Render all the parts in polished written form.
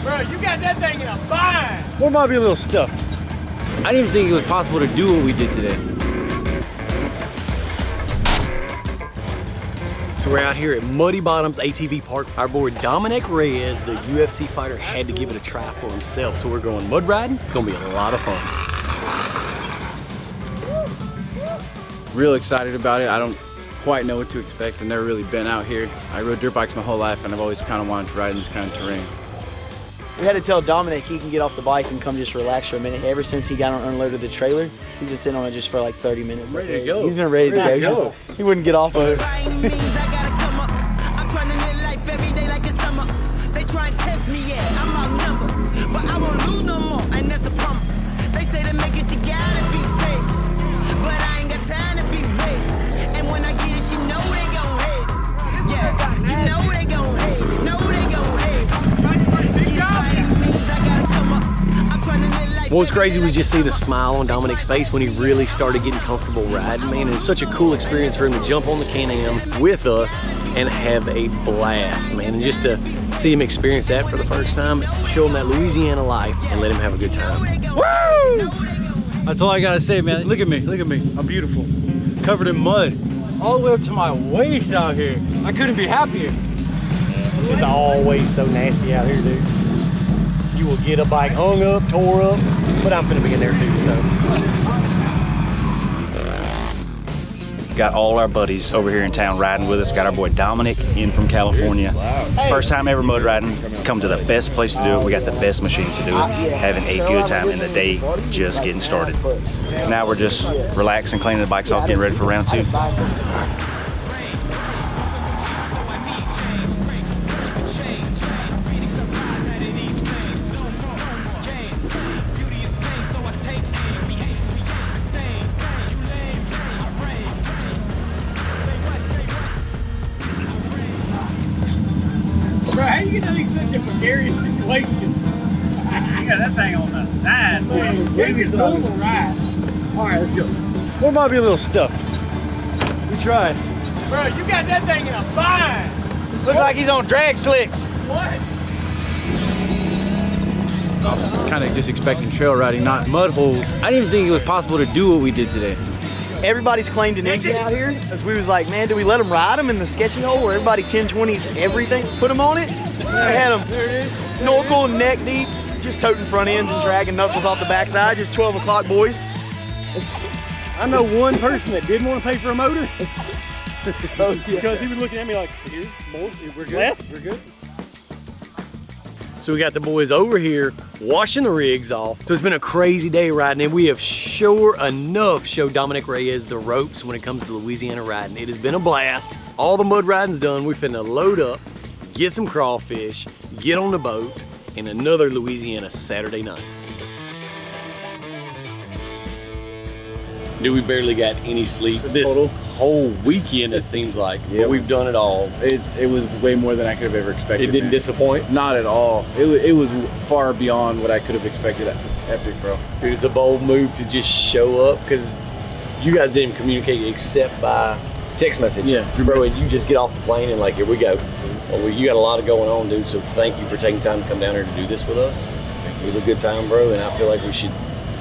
Bro, you got that thing in a bind. We might be a little stuck. I didn't even think it was possible to do what we did today. So we're out here at Muddy Bottoms ATV Park. Our boy Dominick Reyes, the UFC fighter, had to give it a try for himself. So we're going mud riding. It's gonna be a lot of fun. Real excited about it. I don't quite know what to expect. I've never really been out here. I rode dirt bikes my whole life and I've always kind of wanted to ride in this kind of terrain. We had to tell Dominick he can get off the bike and come just relax for a minute. Ever since he got on unloaded the trailer, he's been sitting on it just for like 30 minutes. Ready to go. He's been ready to go. He wouldn't get off of it. I'm trying to live life every day like it's summer. They try and test me, yeah, I'm outnumbered, but I won't lose no more, and that's the promise. They say to make it, you gotta be patient, but I ain't got time to be wasted. And when I get it, you know they gon' hate. Yeah, you know they gon' hate. Know they gon' hate. What was crazy was just see the smile on Dominick's face when he really started getting comfortable riding, man. It's such a cool experience for him to jump on the Can-Am with us and have a blast, man. And just to see him experience that for the first time, show him that Louisiana life and let him have a good time. Woo! That's all I gotta say, man. Look at me, I'm beautiful. Covered in mud. All the way up to my waist out here. I couldn't be happier. It's always so nasty out here, dude. You will get a bike hung up, tore up, but I'm gonna be in there too, so. Got all our buddies over here in town riding with us. Got our boy Dominick in from California. First time ever mud riding. Come to the best place to do it. We got the best machines to do it. Having a good time in the day, just getting started. Now we're just relaxing, cleaning the bikes off, getting ready for round 2. Bro, how you get in such a precarious situation? You got that thing on the side, man. It's a normal ride. All right, let's go. We might be a little stuck. We tried. Bro, you got that thing in a bind. Looks like he's on drag slicks. What? Kind of just expecting trail riding, not mud holes. I didn't even think it was possible to do what we did today. Everybody's claimed an exit out here, as we was like, man, do we let them ride them in the sketching hole where everybody 1020s everything, put them on it? They had them snorkel, neck deep, just toting front ends and dragging knuckles off the backside, just 12 o'clock boys. I know one person that didn't want to pay for a motor. Because he was looking at me like, here's more, we're good, less. We're good. So we got the boys over here washing the rigs off. So it's been a crazy day riding, and we have sure enough showed Dominick Reyes the ropes when it comes to Louisiana riding. It has been a blast. All the mud riding's done. We're finna load up, get some crawfish, get on the boat, and another Louisiana Saturday night. Dude, we barely got any sleep this whole weekend, it seems like. Yeah, but we've done it all. It was way more than I could have ever expected. It didn't disappoint? Not at all. It was far beyond what I could have expected at Big Bro. Dude, it's a bold move to just show up, because you guys didn't communicate except by text message. Yeah. Bro, and you just get off the plane and like, here we go. Well, you got a lot of going on, dude, so thank you for taking time to come down here to do this with us. It was a good time, bro, and I feel like we should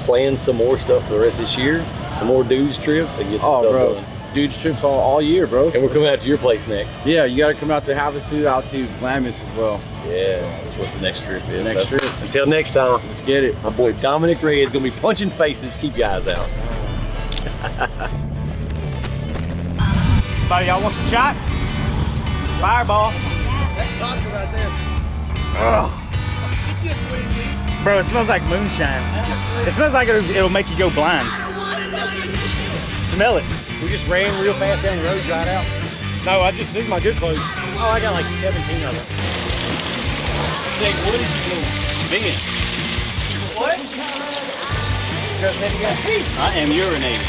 plan some more stuff for the rest of this year. Some more dudes trips and get some stuff done. Dudes trips all year, bro. And we're coming out to your place next. Yeah, you gotta come out to Havasu, out to Glamis as well. Yeah, that's what the next trip is. Next trip. Until next time, let's get it. My boy Dominick Reyes is gonna be punching faces. Keep your eyes out. Buddy, y'all want some shots? Fireball. That's vodka right there. Ugh. Bro, it smells like moonshine. It smells like it'll make you go blind. Smell it. We just ran real fast down the road, dried out. No, these are my good clothes. Oh, I got like 17 of them. Jake, what is you doing? Vegan. What? I am urinating.